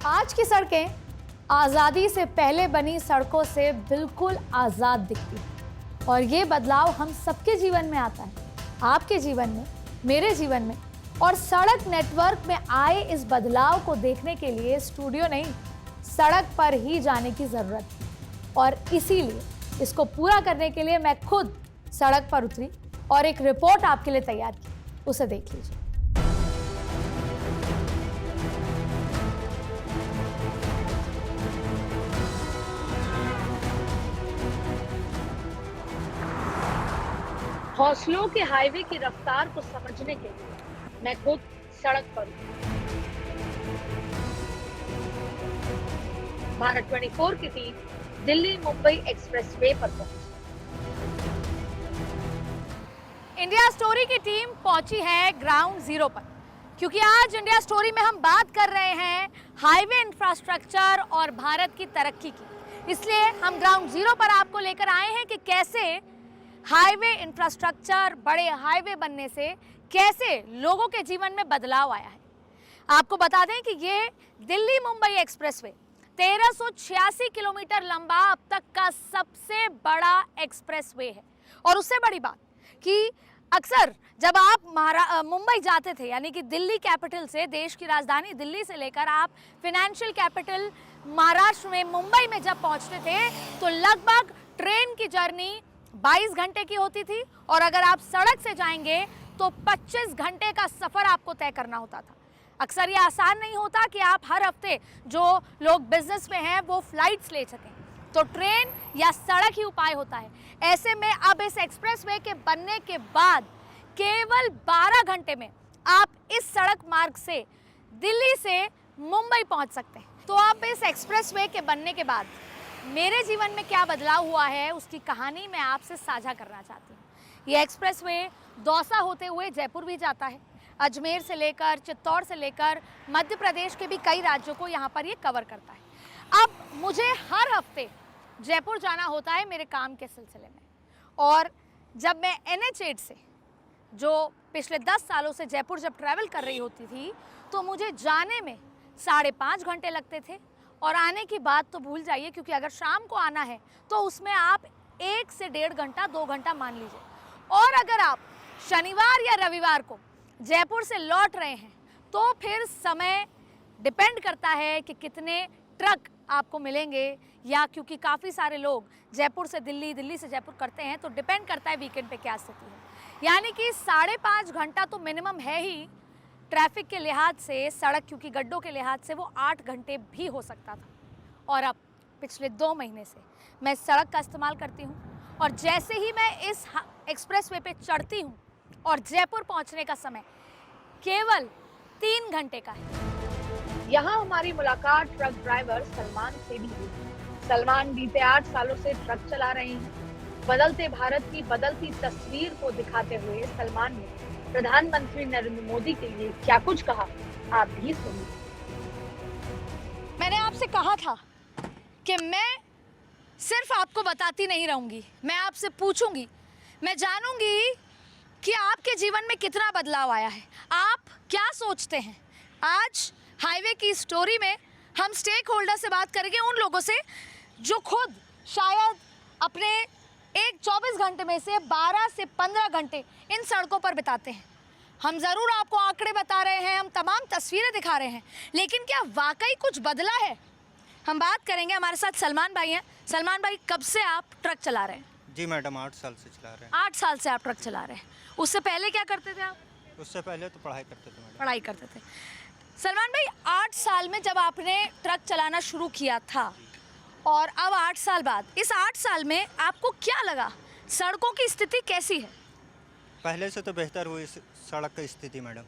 आज की सड़कें आज़ादी से पहले बनी सड़कों से बिल्कुल आज़ाद दिखती हैं और ये बदलाव हम सबके जीवन में आता है, आपके जीवन में, मेरे जीवन में। और सड़क नेटवर्क में आए इस बदलाव को देखने के लिए स्टूडियो नहीं, सड़क पर ही जाने की ज़रूरत है। और इसीलिए इसको पूरा करने के लिए मैं खुद सड़क पर उतरी और एक रिपोर्ट आपके लिए तैयार की, उसे देख लीजिए। हौसलों के हाईवे की रफ्तार को समझने के लिए मैं खुद सड़क पर हूं। भारत 24 की टीम दिल्ली मुंबई एक्सप्रेसवे पर पहुंची। इंडिया स्टोरी की टीम पहुंची है ग्राउंड जीरो पर, क्योंकि आज इंडिया स्टोरी में हम बात कर रहे हैं हाईवे इंफ्रास्ट्रक्चर और भारत की तरक्की की। इसलिए हम ग्राउंड जीरो पर आपको लेकर आए हैं कि कैसे हाईवे इंफ्रास्ट्रक्चर, बड़े हाईवे बनने से कैसे लोगों के जीवन में बदलाव आया है। आपको बता दें कि ये दिल्ली मुंबई एक्सप्रेसवे 1386 किलोमीटर लंबा अब तक का सबसे बड़ा एक्सप्रेसवे है। और उससे बड़ी बात कि अक्सर जब आप मुंबई जाते थे, यानी कि दिल्ली कैपिटल से, देश की राजधानी दिल्ली से लेकर आप फिनेंशियल कैपिटल महाराष्ट्र में मुंबई में जब पहुंचते थे तो लगभग ट्रेन की जर्नी 22 घंटे की होती थी और अगर आप सड़क से जाएंगे तो 25 घंटे का सफ़र आपको तय करना होता था। अक्सर ये आसान नहीं होता कि आप हर हफ्ते, जो लोग बिजनेस में हैं वो फ्लाइट्स ले सकें, तो ट्रेन या सड़क ही उपाय होता है। ऐसे में अब इस एक्सप्रेसवे के बनने के बाद केवल 12 घंटे में आप इस सड़क मार्ग से दिल्ली से मुंबई पहुंच सकते हैं। तो अब इस एक्सप्रेसवे के बनने के बाद मेरे जीवन में क्या बदलाव हुआ है उसकी कहानी मैं आपसे साझा करना चाहती हूँ। ये एक्सप्रेसवे दौसा होते हुए जयपुर भी जाता है। अजमेर से लेकर, चित्तौड़ से लेकर मध्य प्रदेश के भी कई राज्यों को यहाँ पर ये कवर करता है। अब मुझे हर हफ्ते जयपुर जाना होता है मेरे काम के सिलसिले में, और जब मैं NH8 से, जो पिछले 10 सालों से जयपुर जब ट्रैवल कर रही होती थी, तो मुझे जाने में 5.5 घंटे लगते थे और आने की बात तो भूल जाइए, क्योंकि अगर शाम को आना है तो उसमें आप 1 से 1.5 घंटा, 2 घंटा मान लीजिए। और अगर आप शनिवार या रविवार को जयपुर से लौट रहे हैं तो फिर समय डिपेंड करता है कि कितने ट्रक आपको मिलेंगे, या क्योंकि काफ़ी सारे लोग जयपुर से दिल्ली, दिल्ली से जयपुर करते हैं, तो डिपेंड करता है वीकेंड पे क्या स्थिति है। यानी कि 5.5 घंटा तो मिनिमम है ही। ट्रैफिक के लिहाज से, सड़क क्योंकि गड्ढों के लिहाज से वो 8 घंटे भी हो सकता था। और अब पिछले 2 महीने से मैं सड़क का इस्तेमाल करती हूँ, और जैसे ही मैं इस एक्सप्रेसवे पे चढ़ती हूँ और जयपुर पहुँचने का समय केवल 3 घंटे का है। यहाँ हमारी मुलाकात ट्रक ड्राइवर सलमान से भी हुई। सलमान बीते 8 सालों से ट्रक चला रहे हैं। बदलते भारत की बदलती तस्वीर को दिखाते हुए सलमान ने प्रधानमंत्री नरेंद्र मोदी के लिए क्या कुछ कहा, आप भी सुनिए। मैंने आपसे कहा था कि मैं सिर्फ आपको बताती नहीं रहूंगी, मैं आपसे पूछूंगी, मैं जानूंगी कि आपके जीवन में कितना बदलाव आया है, आप क्या सोचते हैं। आज हाईवे की स्टोरी में हम स्टेक होल्डर से बात करेंगे, उन लोगों से जो खुद शायद अपने 24 घंटे में से 12 से 15 घंटे इन सड़कों पर बिताते हैं। हम ज़रूर आपको आंकड़े बता रहे हैं, हम तमाम तस्वीरें दिखा रहे हैं, लेकिन क्या वाकई कुछ बदला है, हम बात करेंगे। हमारे साथ सलमान भाई हैं। सलमान भाई, कब से आप ट्रक चला रहे हैं? जी मैडम, 8 साल से चला रहे हैं। 8 साल से आप ट्रक चला रहे हैं। उससे पहले क्या करते थे आप? उससे पहले तो पढ़ाई करते थे मैडम। पढ़ाई करते थे। सलमान भाई, 8 साल में जब आपने ट्रक चलाना शुरू किया था और अब 8 साल बाद, इस 8 साल में आपको क्या लगा, सड़कों की स्थिति कैसी है? पहले से तो बेहतर हुई सड़क की स्थिति मैडम।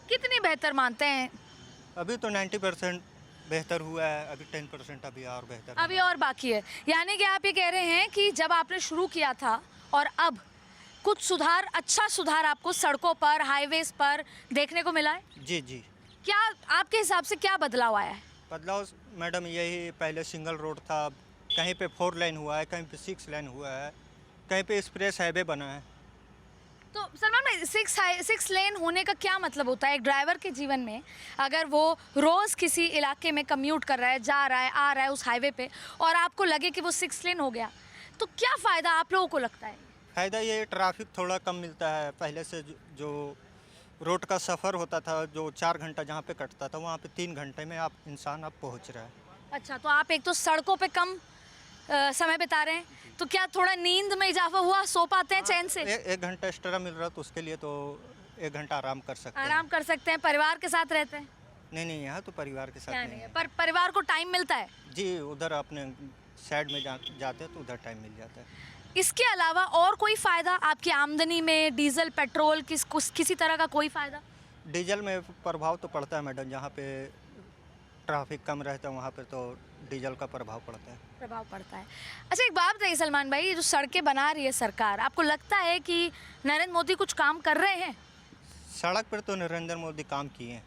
कितनी बेहतर मानते हैं? अभी तो 90% बेहतर हुआ है, अभी 10% अभी और बेहतर, अभी और बाकी है। यानी कि आप ये कह रहे हैं कि जब आपने शुरू किया था और अब कुछ सुधार, अच्छा सुधार आपको सड़कों पर, हाईवेज पर देखने को मिला है? जी जी। क्या आपके हिसाब से क्या बदलाव आया है? बदलाव मैडम यही, पहले सिंगल रोड था, कहीं पे 4 लेन हुआ है, कहीं पे 6 लेन हुआ है, कहीं पे एक्सप्रेस हाईवे बना है। तो सलमान भाई, सिक्स लेन होने का क्या मतलब होता है एक ड्राइवर के जीवन में? अगर वो रोज़ किसी इलाके में कम्यूट कर रहा है, जा रहा है, आ रहा है उस हाईवे पे, और आपको लगे कि वो 6 लेन हो गया, तो क्या फ़ायदा आप लोगों को लगता है? फ़ायदा ये ट्रैफिक थोड़ा कम मिलता है। पहले से जो रोड का सफ़र होता था, जो 4 घंटा जहाँ पे कटता था, वहाँ पे 3 घंटे में आप इंसान अब पहुँच रहा है। अच्छा, तो आप एक तो सड़कों पे कम समय बिता रहे हैं, तो क्या थोड़ा नींद में इजाफा हुआ, सो पाते हैं चैन से? 1 घंटा एक्स्ट्रा मिल रहा तो उसके लिए तो 1 घंटा आराम कर सकते हैं। आराम कर सकते हैं, परिवार के साथ रहते हैं? नहीं, यहाँ तो परिवार के साथ क्या नहीं नहीं है, है। पर परिवार को टाइम मिलता है? जी, उधर अपने साइड में जाते हैं तो उधर टाइम मिल जाता है। इसके अलावा और कोई फ़ायदा आपकी आमदनी में, डीजल पेट्रोल किसी तरह का कोई फ़ायदा? डीजल में प्रभाव तो पड़ता है मैडम, जहाँ पे ट्रैफिक कम रहता है वहाँ पे तो डीजल का प्रभाव पड़ता है। प्रभाव पड़ता है। अच्छा, एक बात बताइए सलमान भाई, ये जो सड़कें बना रही है सरकार, आपको लगता है कि नरेंद्र मोदी कुछ काम कर रहे हैं? सड़क पर तो नरेंद्र मोदी काम किए हैं।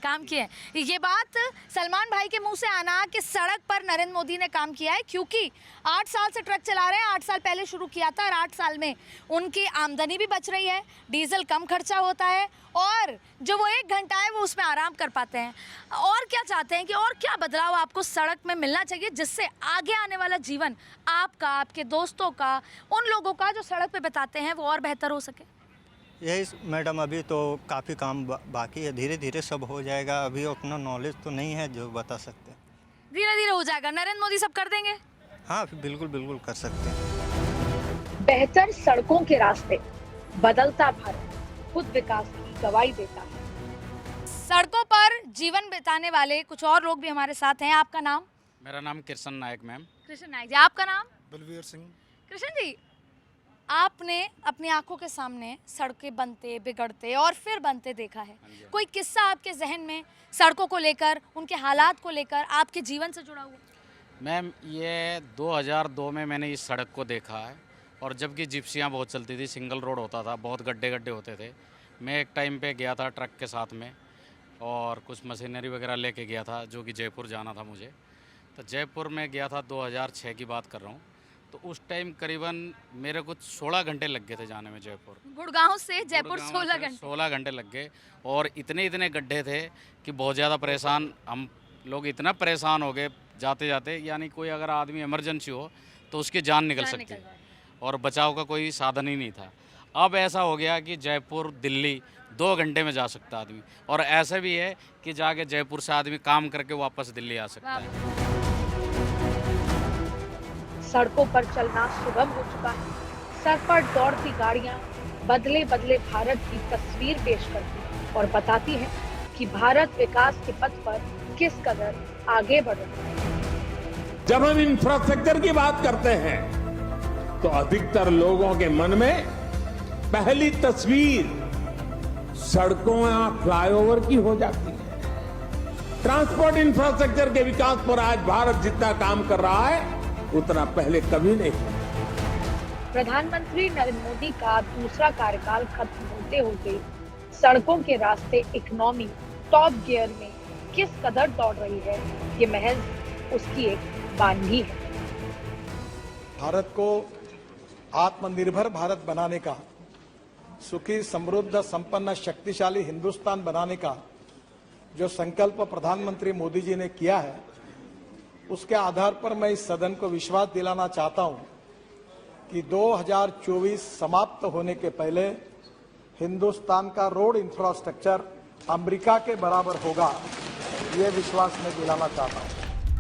काम किए हैं। ये बात सलमान भाई के मुंह से आना कि सड़क पर नरेंद्र मोदी ने काम किया है, क्योंकि 8 साल से ट्रक चला रहे हैं, 8 साल पहले शुरू किया था, और 8 साल में उनकी आमदनी भी बच रही है, डीजल कम खर्चा होता है, और जो वो 1 घंटा है वो उसमें आराम कर पाते हैं। और क्या चाहते हैं कि और क्या बदलाव आपको सड़क में मिलना चाहिए, जिससे आगे आने वाला जीवन आपका, आपके दोस्तों का, उन लोगों का जो सड़क पर बिताते हैं, वो और बेहतर हो सके? यही मैडम, अभी तो काफ़ी काम बाकी है, धीरे धीरे सब हो जाएगा। अभी उतना नॉलेज तो नहीं है जो बता सकते हैं। धीरे धीरे हो जाएगा, नरेंद्र मोदी सब कर देंगे? हाँ, बिल्कुल बिल्कुल कर सकते हैं। बेहतर सड़कों के रास्ते, बदलता भारत खुद विकास की गवाही देता है। सड़कों पर जीवन बिताने वाले कुछ और लोग भी हमारे साथ हैं। आपका नाम? मेरा नाम कृष्ण नायक मैम। कृष्ण नायक जी। आपका नाम? बलवीर सिंह। कृष्ण जी, आपने अपनी आंखों के सामने सड़कें बनते, बिगड़ते और फिर बनते देखा है। कोई किस्सा आपके जहन में सड़कों को लेकर, उनके हालात को लेकर, आपके जीवन से जुड़ा हुआ? मैम, ये 2002 में मैंने इस सड़क को देखा है, और जबकि जिप्सियाँ बहुत चलती थी, सिंगल रोड होता था, बहुत गड्ढे गड्ढे होते थे। मैं एक टाइम पे गया था ट्रक के साथ में, और कुछ मशीनरी वगैरह लेके गया था, जो कि जयपुर जाना था मुझे। तो जयपुर में गया था, 2006 की बात कर रहा हूँ। तो उस टाइम करीबन मेरे कुछ 16 घंटे लग गए थे जाने में जयपुर। गुड़गांव से जयपुर गुड़गांव 16 से घंटे? 16 घंटे लग गए, और इतने इतने गड्ढे थे कि बहुत ज़्यादा परेशान, हम लोग इतना परेशान हो गए जाते जाते, यानी कोई अगर आदमी इमरजेंसी हो तो उसकी जान निकल सकती है, और बचाव का कोई साधन ही नहीं था। अब ऐसा हो गया कि जयपुर दिल्ली 2 घंटे में जा सकता आदमी, और ऐसा भी है कि जाके जयपुर से आदमी काम करके वापस दिल्ली आ सकता है। सड़कों पर चलना सुगम हो चुका है। सर पर दौड़ती गाड़ियां बदले बदले भारत की तस्वीर पेश करती हैं और बताती है कि भारत विकास के पथ पर किस कदर आगे बढ़ रहा है। जब हम इंफ्रास्ट्रक्चर की बात करते हैं तो अधिकतर लोगों के मन में पहली तस्वीर सड़कों या फ्लाईओवर की हो जाती है। ट्रांसपोर्ट इंफ्रास्ट्रक्चर के विकास पर आज भारत जितना काम कर रहा है उतना पहले कभी नहीं। प्रधानमंत्री नरेंद्र मोदी का दूसरा कार्यकाल खत्म होते होते सड़कों के रास्ते इकोनॉमी टॉप गियर में किस कदर दौड़ रही है, ये महज उसकी एक वानगी है। भारत को आत्मनिर्भर भारत बनाने का, सुखी समृद्ध संपन्न शक्तिशाली हिंदुस्तान बनाने का जो संकल्प प्रधानमंत्री मोदी जी ने किया है, उसके आधार पर मैं इस सदन को विश्वास दिलाना चाहता हूं कि 2024 समाप्त होने के पहले हिंदुस्तान का रोड इंफ्रास्ट्रक्चर अमेरिका के बराबर होगा, ये विश्वास मैं दिलाना चाहता हूं।